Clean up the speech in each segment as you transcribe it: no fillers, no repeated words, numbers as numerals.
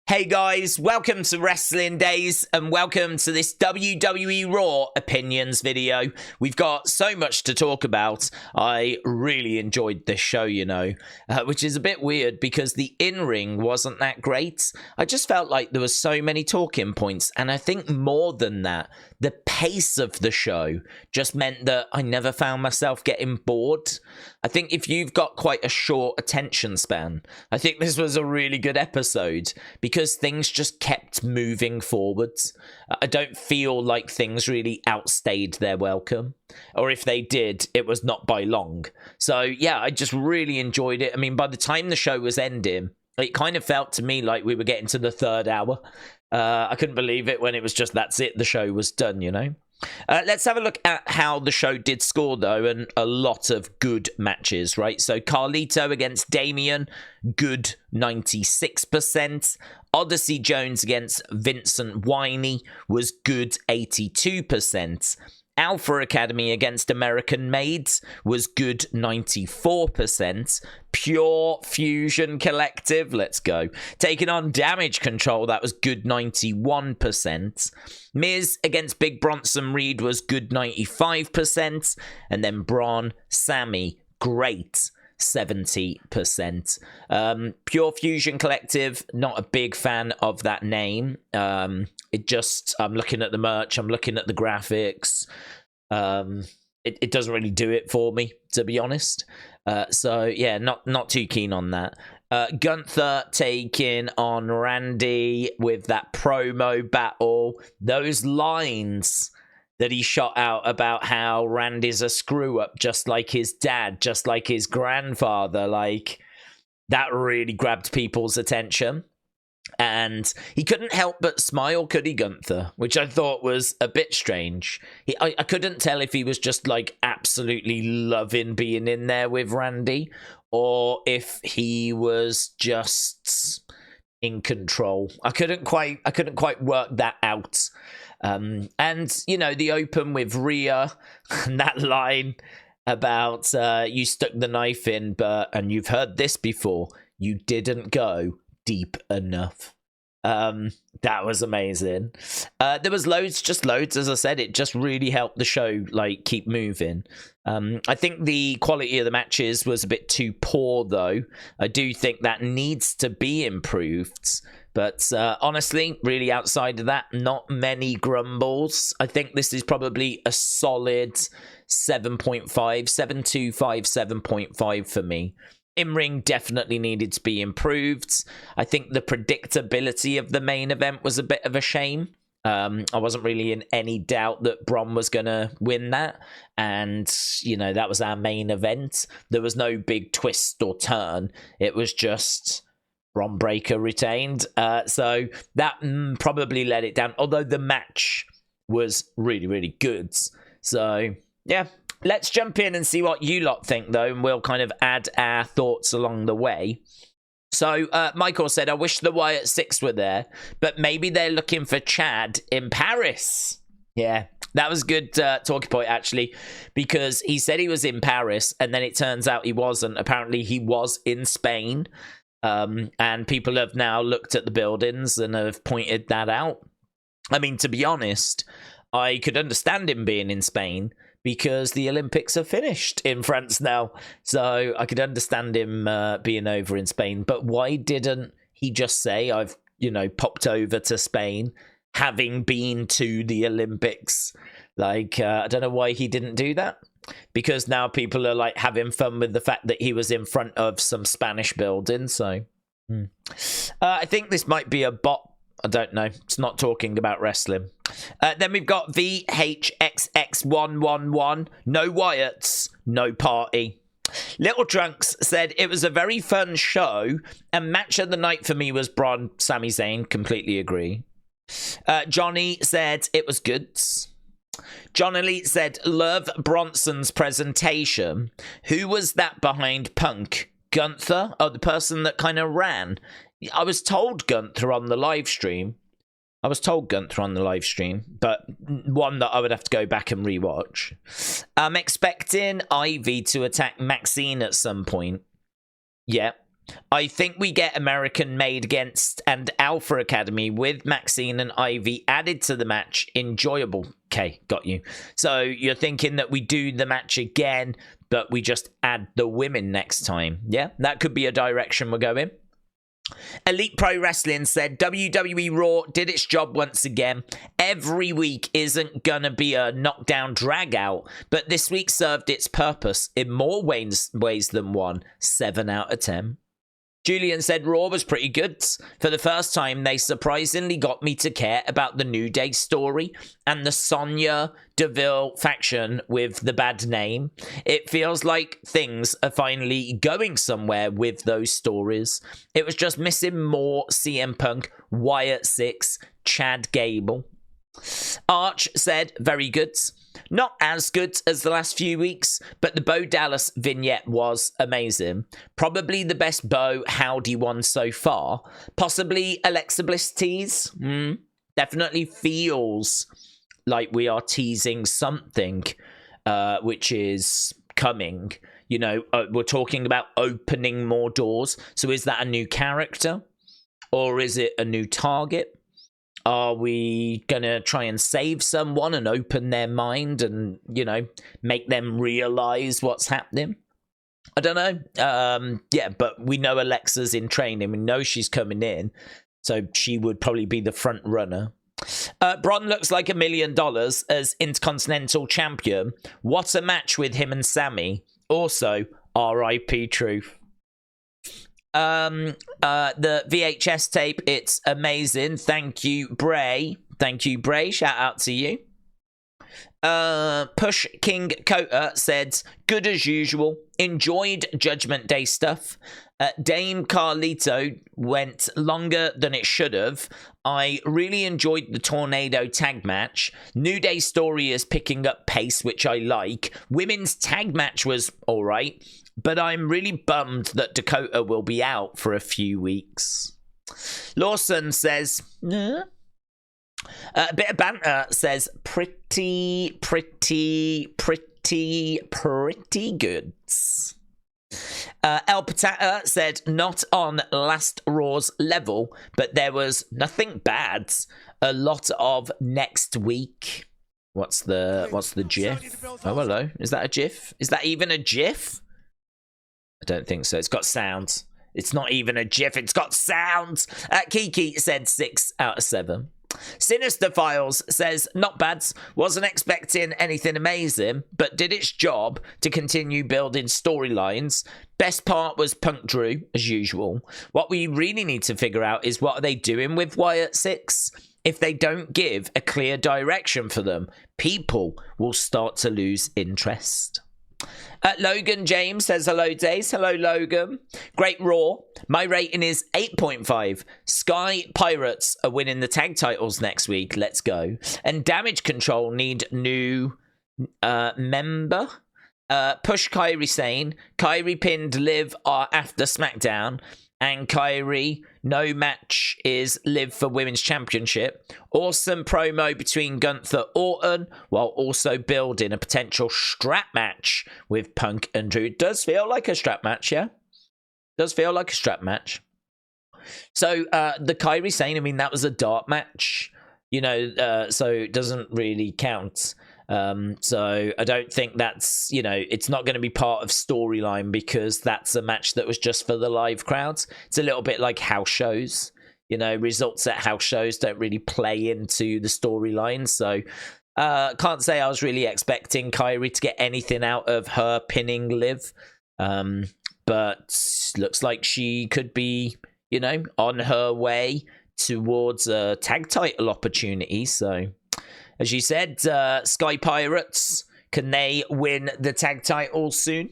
Hey guys, welcome to Wrestling Daze and welcome to this WWE Raw opinions video. We've got so much to talk about. I really enjoyed this show, which is a bit weird because the in-ring wasn't that great. I just felt like there was so many talking points, and I think more than that, the pace of the show just meant that I never found myself getting bored. I think if you've got quite a short attention span, I think this was a really good episode because things just kept moving forwards. I don't feel like things really outstayed their welcome, or if they did, it was not by long. So yeah, I just really enjoyed it. I mean, by the time the show was ending, it kind of felt to me like we were getting to the third hour. I couldn't believe it when it was just, that's it, the show was done, Let's have a look at how the show did score, though, and a lot of good matches, right? So Carlito against Damian, good 96%. Odyssey Jones against Vincent Winey was good 82%. Alpha Academy against American Maids was good 94%. Pure Fusion Collective, let's go. Taking on Damage Control, that was good 91%. Miz against Big Bronson Reed was good 95%. And then Bron, Sami, great 70%. Pure Fusion Collective, not a big fan of that name. I'm looking at the merch, I'm looking at the graphics. It doesn't really do it for me, to be honest. So yeah, not too keen on that. Gunther taking on Randy with that promo battle. Those lines that he shot out about how Randy's a screw-up, just like his dad, just like his grandfather, like, that really grabbed people's attention. And he couldn't help but smile, could he, Gunther? Which I thought was a bit strange. I couldn't tell if he was just, like, absolutely loving being in there with Randy, or if he was just in control. I couldn't quite work that out. And, the open with Rhea and that line about you stuck the knife in, and you've heard this before, you didn't go deep enough. That was amazing. There was loads, as I said. It just really helped the show, like, keep moving. I think the quality of the matches was a bit too poor, though. I do think that needs to be improved. But honestly, really outside of that, not many grumbles. I think this is probably a solid 7.5, 7.25, 7.5 for me. In-ring definitely needed to be improved. I think the predictability of the main event was a bit of a shame. I wasn't really in any doubt that Bron was going to win that. And, that was our main event. There was no big twist or turn. It was just Bron Breakker retained. So that probably let it down. Although the match was really, really good. So, yeah. Let's jump in and see what you lot think, though, and we'll kind of add our thoughts along the way. So, Michael said, I wish the Wyatt 6 were there, but maybe they're looking for Chad in Paris. Yeah, that was a good talking point, actually, because he said he was in Paris, and then it turns out he wasn't. Apparently, he was in Spain, and people have now looked at the buildings and have pointed that out. I mean, to be honest, I could understand him being in Spain, because the Olympics are finished in France now. So I could understand him being over in Spain. But why didn't he just say, I've, popped over to Spain, having been to the Olympics? Like, I don't know why he didn't do that. Because now people are, like, having fun with the fact that he was in front of some Spanish buildings. So I think this might be a bot. I don't know. It's not talking about wrestling. Then we've got VHXX111. No Wyatts, no party. Little Trunks said, it was a very fun show, and match of the night for me was Bron, Sami Zayn. Completely agree. Johnny said, it was good. John Elite said, love Bronson's presentation. Who was that behind Punk? Gunther? Oh, the person that kind of ran. I was told Gunther on the live stream. But one that I would have to go back and rewatch. I'm expecting Ivy to attack Maxine at some point. Yeah. I think we get American Made Against and Alpha Academy with Maxine and Ivy added to the match. Enjoyable. Okay, got you. So you're thinking that we do the match again, but we just add the women next time. Yeah, that could be a direction we're going. Elite Pro Wrestling said WWE Raw did its job once again. Every week isn't gonna be a knockdown drag out, but this week served its purpose in more ways than one. 7 out of 10. Julian said Raw was pretty good. For the first time, they surprisingly got me to care about the New Day story and the Sonya Deville faction with the bad name. It feels like things are finally going somewhere with those stories. It was just missing more CM Punk, Wyatt 6, Chad Gable. Arch said, very good. Not as good as the last few weeks, but the Bo Dallas vignette was amazing. Probably the best Bo Howdy one so far. Possibly Alexa Bliss tease. Definitely feels like we are teasing something which is coming. You know, we're talking about opening more doors. So is that a new character? Or is it a new target? Are we going to try and save someone and open their mind and, you know, make them realize what's happening? I don't know. Yeah, but we know Alexa's in training. We know she's coming in. So she would probably be the front runner. Bron looks like $1 million as Intercontinental Champion. What a match with him and Sami. Also, R.I.P. Truth. The VHS tape, it's amazing. Thank you, Bray. Thank you, Bray. Shout out to you. Push King Kota said, good as usual. Enjoyed Judgment Day stuff. Dame Carlito went longer than it should have. I really enjoyed the Tornado tag match. New Day story is picking up pace, which I like. Women's tag match was alright, but I'm really bummed that Dakota will be out for a few weeks. Lawson says, a bit of banter says, pretty good. El Patata said, not on last Raw's level, but there was nothing bad. A lot of next week. What's the GIF? Oh, hello. Is that a GIF? Is that even a GIF? I don't think so. It's got sound. It's not even a GIF. It's got sound. Kiki said 6 out of 7. Sinister Files says, not bad. Wasn't expecting anything amazing, but did its job to continue building storylines. Best part was Punk Drew, as usual. What we really need to figure out is what are they doing with Wyatt 6? If they don't give a clear direction for them, people will start to lose interest. Logan James says, hello, Daze. Hello, Logan. Great Raw. My rating is 8.5. Sky Pirates are winning the tag titles next week. Let's go. And Damage Control need new member. Push Kyrie Sane. Kyrie pinned Liv after SmackDown. And Kyrie, no match is Liv for Women's Championship. Awesome promo between Gunther Orton, while also building a potential strap match with Punk and Drew. It does feel like a strap match, yeah? Does feel like a strap match. So, the Kyrie saying, I mean, that was a dart match, you know, so it doesn't really count. So I don't think that's, you know, it's not going to be part of storyline because that's a match that was just for the live crowds. It's a little bit like house shows, you know, results at house shows don't really play into the storyline. So can't say I was really expecting Kyrie to get anything out of her pinning Liv. But looks like she could be, you know, on her way towards a tag title opportunity. So as you said, Sky Pirates, can they win the tag titles soon?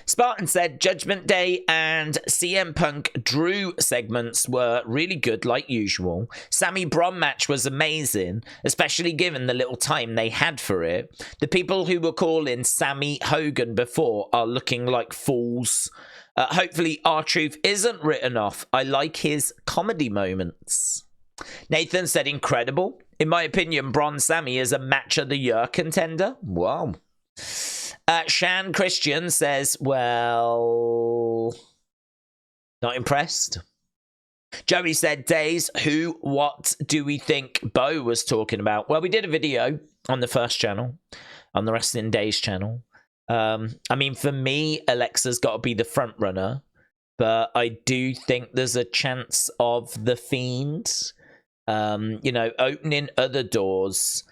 Spartan said Judgment Day and CM Punk Drew segments were really good like usual. Sami Bron match was amazing, especially given the little time they had for it. The people who were calling Sami Hogan before are looking like fools. Hopefully R-Truth isn't written off. I like his comedy moments. Nathan said incredible. In my opinion, Bron Sami is a match of the year contender. Wow. Shan Christian says, well, Not impressed? Joey said, Daze, who, what do we think Bo was talking about? Well, we did a video on the first channel, on the Wrestling Daze channel. I mean, for me, Alexa's got to be the front runner, but I do think there's a chance of The Fiend, you know, opening other doors.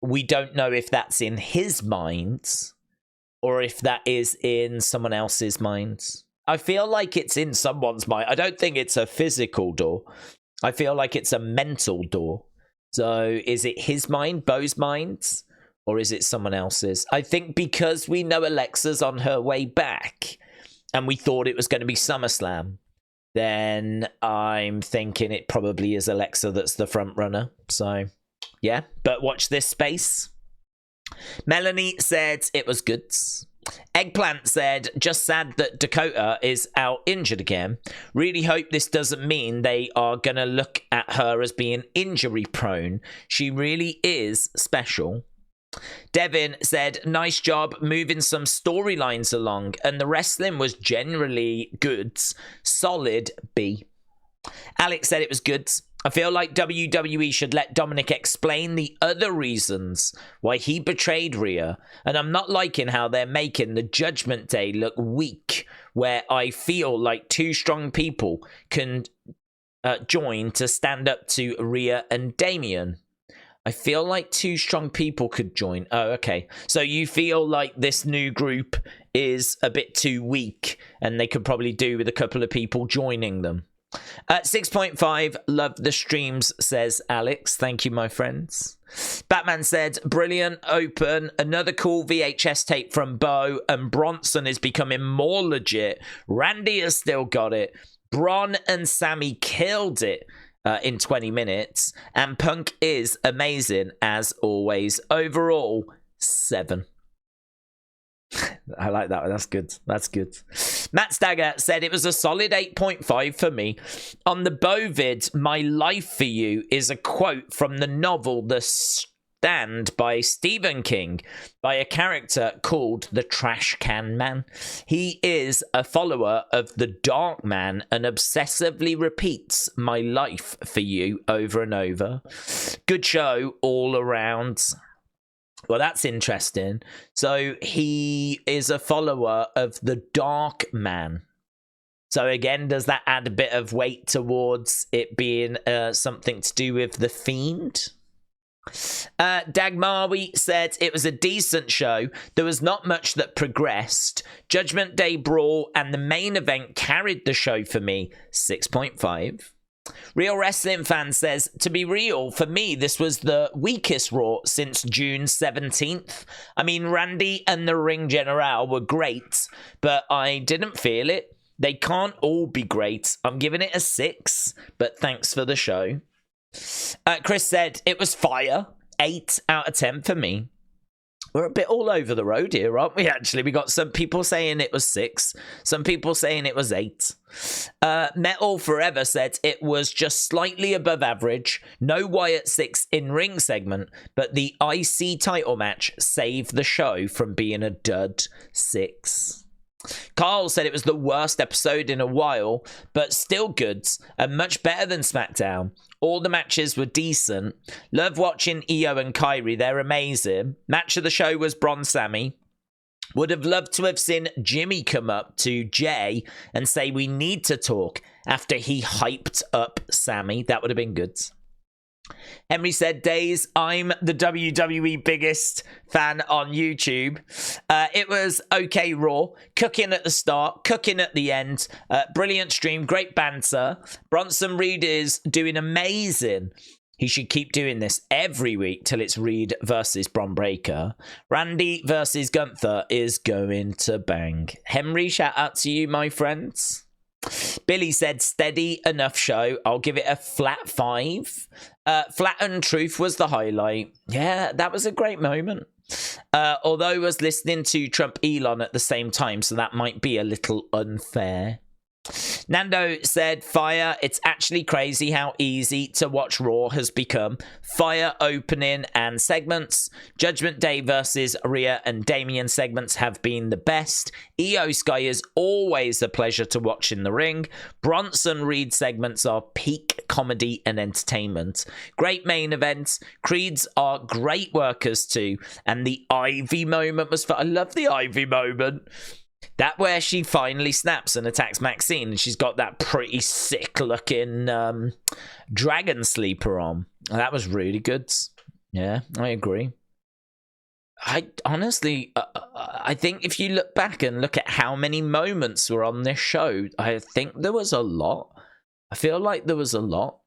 We don't know if that's in his mind or if that is in someone else's mind. I feel like it's in someone's mind. I don't think it's a physical door. I feel like it's a mental door. So is it his mind, Bo's mind, or is it someone else's? I think because we know Alexa's on her way back and we thought it was going to be SummerSlam, then I'm thinking it probably is Alexa that's the front runner. So, yeah. But watch this space. Melanie said it was good. Eggplant said, just sad that Dakota is out injured again. Really hope this doesn't mean they are going to look at her as being injury prone. She really is special. Devin said, nice job moving some storylines along, and the wrestling was generally good. Solid B. Alex said it was good. I feel like WWE should let Dominic explain the other reasons why he betrayed Rhea, and I'm not liking how they're making the Judgment Day look weak, where I feel like two strong people can join to stand up to Rhea and Damian. I feel like two strong people could join. Oh, okay. So you feel like this new group is a bit too weak, and they could probably do with a couple of people joining them. 6.5, love the streams, says Alex. Thank you, my friends. Batman said, brilliant open. Another cool VHS tape from Bo, and Bronson is becoming more legit. Randy has still got it. Bron and Sami killed it in 20 minutes. And Punk is amazing, as always. Overall, 7. I like that one. That's good. That's good. Matt Stagger said it was a solid 8.5 for me. On the Bovid, my life for you is a quote from the novel The Stand by Stephen King by a character called the Trash Can Man. He is a follower of the Dark Man and obsessively repeats my life for you over and over. Good show all around. Well, that's interesting. So he is a follower of the Dark Man. So again, does that add a bit of weight towards it being something to do with the Fiend? Dagmawi said it was a decent show. There was not much that progressed. Judgment Day Brawl and the main event carried the show for me. 6.5. Real Wrestling Fan says, to be real, for me, this was the weakest Raw since June 17th. I mean, Randy and the Ring General were great, but I didn't feel it. They can't all be great. I'm giving it a 6, but thanks for the show. Chris said, it was fire. 8 out of 10 for me. We're a bit all over the road here, aren't we, actually? We got some people saying it was 6. Some people saying it was 8. Metal Forever said it was just slightly above average. No Wyatt 6 in-ring segment, but the IC title match saved the show from being a dud. 6. Carl said it was the worst episode in a while, but still good and much better than SmackDown. All the matches were decent. Love watching Io and Kyrie. They're amazing. Match of the show was Bron Sami. Would have loved to have seen Jimmy come up to Jay and say we need to talk after he hyped up Sami. That would have been good. Henry said, Daze, I'm the WWE biggest fan on YouTube. It was okay Raw. Cooking at the start, cooking at the end. Brilliant stream, great banter. Bronson Reed is doing amazing. He should keep doing this every week till it's Reed versus Bron Breakker. Randy versus Gunther is going to bang. Henry, shout out to you, my friends. Billy said, steady enough show. I'll give it a flat 5. Flat and Truth was the highlight. Yeah, that was a great moment. Although I was listening to Trump Elon at the same time, so that might be a little unfair. Nando said, fire. It's actually crazy how easy to watch Raw has become. Fire opening and segments. Judgment Day versus Rhea and Damian segments have been the best. Io Sky is always a pleasure to watch in the ring. Bronson Reed segments are peak comedy and entertainment. Great main events. Creeds are great workers too. And the Ivy moment was fun. I love the Ivy moment. That where she finally snaps and attacks Maxine, and she's got that pretty sick-looking dragon sleeper on. That was really good. Yeah, I agree. I honestly, I think if you look back and look at how many moments were on this show, I think there was a lot. I feel like there was a lot.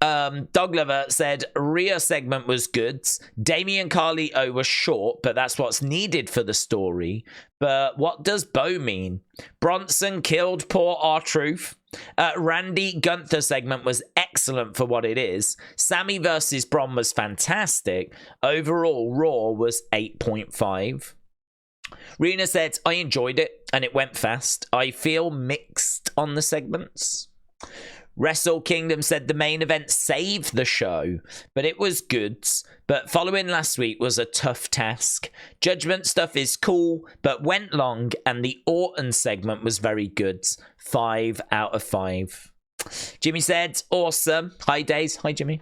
Dog Lover said Rhea segment was good. Damian Carlito was short, but that's what's needed for the story. But what does Bo mean? Bronson killed poor R-Truth. Randy Gunther segment was excellent for what it is. Sami versus Bron was fantastic. Overall, Raw was 8.5. Rena said, I enjoyed it and it went fast. I feel mixed on the segments. Wrestle Kingdom said the main event saved the show, but it was good. But following last week was a tough task. Judgment stuff is cool, but went long, and the Orton segment was very good. 5 out of 5. Jimmy said, awesome. Hi, Daze. Hi, Jimmy.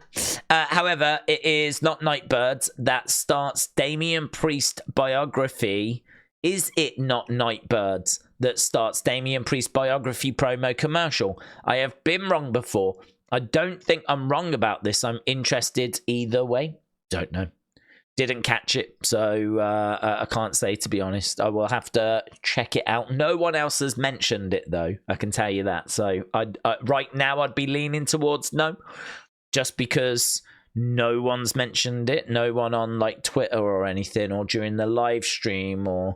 However, it is not Nightbird that starts Damian Priest biography. Is it not Nightbirds that starts Damian Priest biography promo commercial? I have been wrong before. I don't think I'm wrong about this. I'm interested either way. Don't know. Didn't catch it, so I can't say, to be honest. I will have to check it out. No one else has mentioned it, though. I can tell you that. So right now, I'd be leaning towards no, just because no one's mentioned it. No one on like Twitter or anything, or during the live stream, or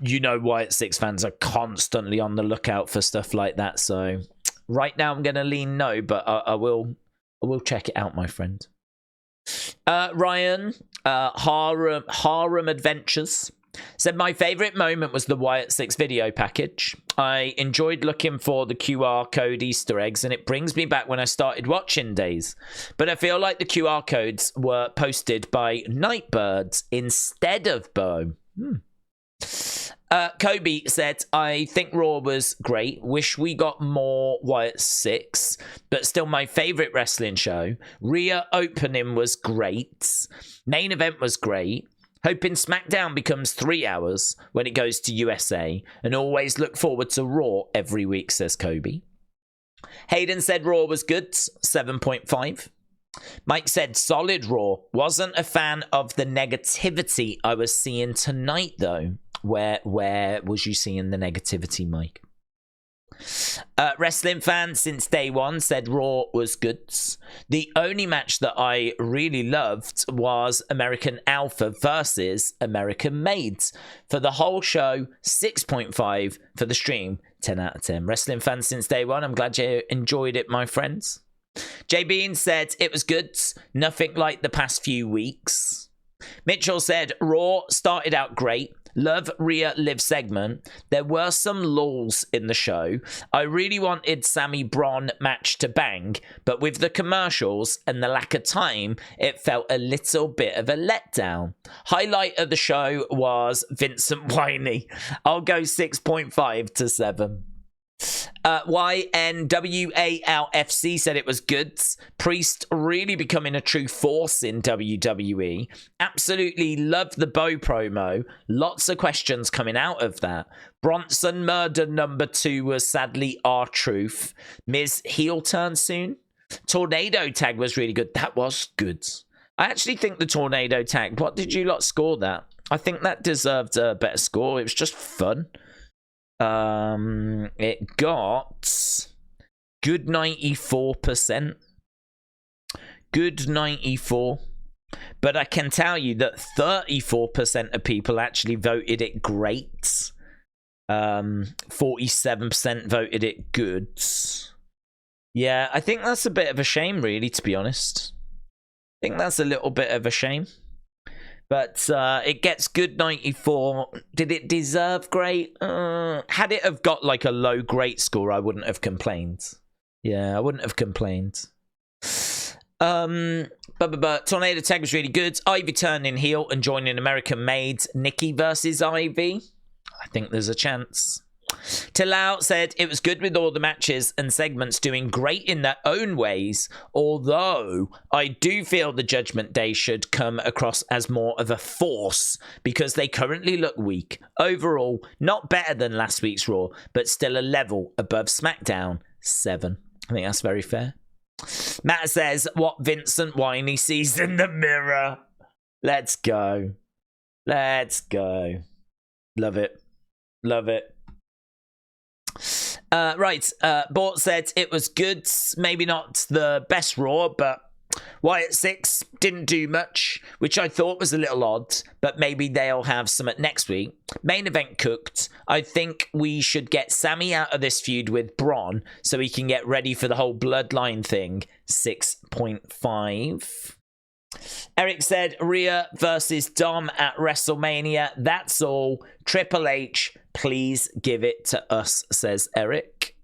you know, Wyatt 6 fans are constantly on the lookout for stuff like that. So right now I'm gonna lean no, but I will check it out, my friend. Ryan Harem Adventures said my favorite moment was the Wyatt 6 video package. I enjoyed looking for the QR code Easter eggs, and it brings me back when I started watching Daze. But I feel like the QR codes were posted by Nightbirds instead of Bo. Kobe said, I think Raw was great. Wish we got more Wyatt 6, but still my favorite wrestling show. Rhea opening was great. Main event was great. Hoping SmackDown becomes 3 hours when it goes to USA, and always look forward to Raw every week, says Kobe. Hayden said Raw was good, 7.5. Mike said solid Raw. Wasn't a fan of the negativity I was seeing tonight, though. Where was you seeing the negativity, Mike? Wrestling fan since day one said Raw was good. The only match that I really loved was American Alpha versus American Maids. For the whole show, 6.5. For the stream, 10 out of 10. Wrestling fan since day one. I'm glad you enjoyed it, my friends. J Bean said it was good. Nothing like the past few weeks. Mitchell said Raw started out great. Love Rhea Liv segment. There were some lulls in the show. I really wanted Sami Bron match to bang, but with the commercials and the lack of time, it felt a little bit of a letdown. Highlight of the show was Vincent Winey. I'll go 6.5 to 7. YNWALFC said it was good. Priest really becoming a true force in WWE. Absolutely loved the Bo promo. Lots of questions coming out of that. Bronson murder number 2 was sadly R-Truth. Miz heel turn soon. Tornado tag was really good. That was good. I actually think the tornado tag, what did you lot score that? I think that deserved a better score. It was just fun. It got good 94%. Good 94. But I can tell you that 34% of people actually voted it great. 47% voted it good. Yeah, I think that's a bit of a shame, really, to be honest. I think that's a little bit of a shame. But it gets good 94. Did it deserve great? Had it have got like a low great score, I wouldn't have complained. Yeah, I wouldn't have complained. Tornado tag was really good. Ivy turning heel and joining American Made Nikki versus Ivy. I think there's a chance. Talau said it was good with all the matches and segments doing great in their own ways, although I do feel the Judgment Day should come across as more of a force because they currently look weak. Overall, not better than last week's Raw, but still a level above SmackDown 7. I think that's very fair. Matt says what Vincent Winey sees in the mirror. Let's go. Let's go. Love it. Love it. Bort said it was good. Maybe not the best Raw, but Wyatt 6 didn't do much, which I thought was a little odd, but maybe they'll have some at next week. Main event cooked. I think we should get Sami out of this feud with Bron so he can get ready for the whole bloodline thing. 6.5. Eric said Rhea versus Dom at WrestleMania. That's all. Triple H, please give it to us, says Eric.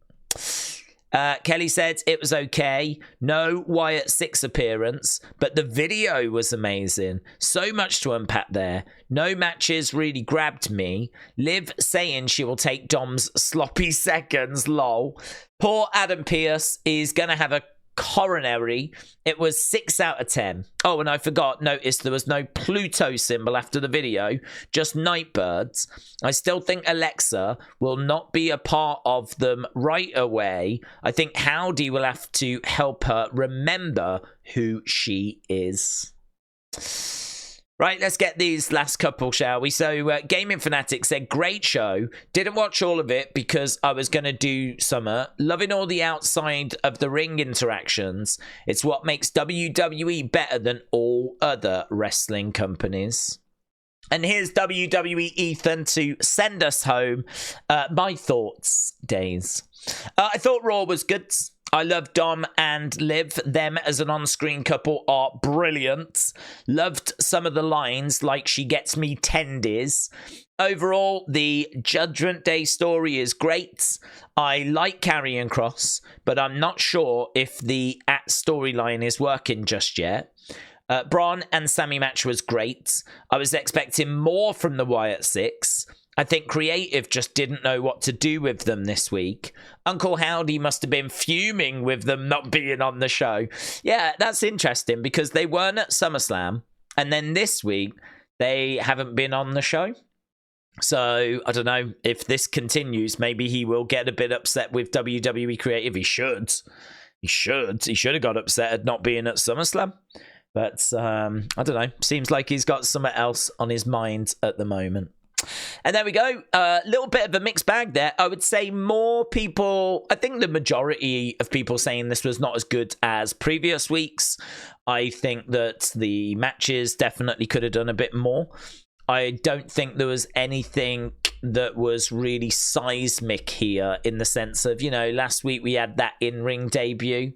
Kelly said it was okay. No Wyatt 6 appearance, but the video was amazing. So much to unpack there. No matches really grabbed me. Liv saying she will take Dom's sloppy seconds, lol. Poor Adam Pearce is going to have a coronary. It was 6 out of 10. Oh, and I forgot, notice there was no Pluto symbol after the video, just Nightbirds. I still think Alexa will not be a part of them right away. I think Howdy will have to help her remember who she is. Right, let's get these last couple, shall we? So, Gaming Fanatic said, great show. Didn't watch all of it because I was going to do summer. Loving all the outside of the ring interactions. It's what makes WWE better than all other wrestling companies. And here's WWE Ethan to send us home. My thoughts, Daze. I thought Raw was good. I love Dom and Liv. Them as an on-screen couple are brilliant. Loved some of the lines, like she gets me tendies. Overall, the Judgment Day story is great. I like Karrion Kross, but I'm not sure if the storyline is working just yet. Bron and Sami match was great. I was expecting more from the Wyatt 6. I think creative just didn't know what to do with them this week. Uncle Howdy must have been fuming with them not being on the show. Yeah, that's interesting because they weren't at SummerSlam. And then this week, they haven't been on the show. So, I don't know if this continues. Maybe he will get a bit upset with WWE creative. He should. He should have got upset at not being at SummerSlam. But, I don't know. Seems like he's got something else on his mind at the moment. And there we go. A little bit of a mixed bag there. I would say more people, I think the majority of people saying this was not as good as previous weeks. I think that the matches definitely could have done a bit more. I don't think there was anything that was really seismic here in the sense of, you know, last week we had that in-ring debut.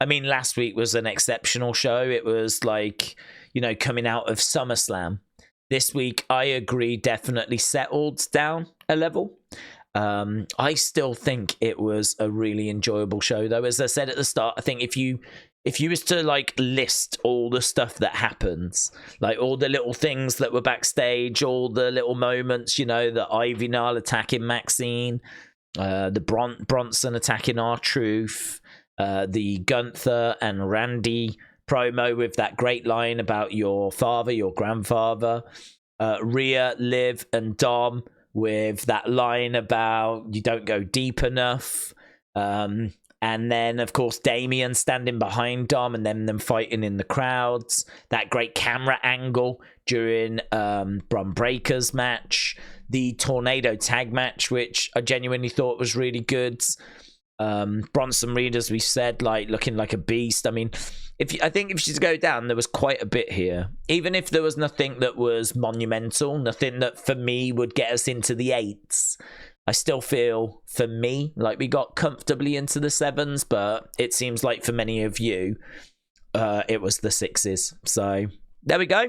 I mean, last week was an exceptional show. It was like, you know, coming out of SummerSlam. This week, I agree, definitely settled down a level. I still think it was a really enjoyable show, though. As I said at the start, I think if you was to like list all the stuff that happens, like all the little things that were backstage, all the little moments, you know, the Ivy Nile attacking Maxine, the Bronson attacking R-Truth, the Gunther and Randy promo with that great line about your father, your grandfather, Rhea, Liv, and Dom with that line about you don't go deep enough, and then of course Damian standing behind Dom and then them fighting in the crowds, that great camera angle during Bron Breaker's match, the Tornado tag match, which I genuinely thought was really good. Bronson Reed, as we said, like looking like a beast. I mean, I think if she's to go down, there was quite a bit here. Even if there was nothing that was monumental, nothing that for me would get us into the 8s, I still feel for me like we got comfortably into the 7s, but it seems like for many of you, it was the 6s. So there we go.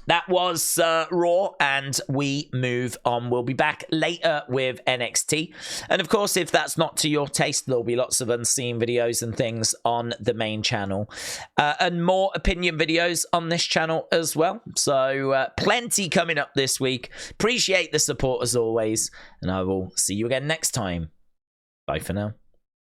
that was Raw, and we move on. We'll be back later with NXT. And of course, if that's not to your taste, there'll be lots of unseen videos and things on the main channel. And more opinion videos on this channel as well. So plenty coming up this week. Appreciate the support as always. And I will see you again next time. Bye for now.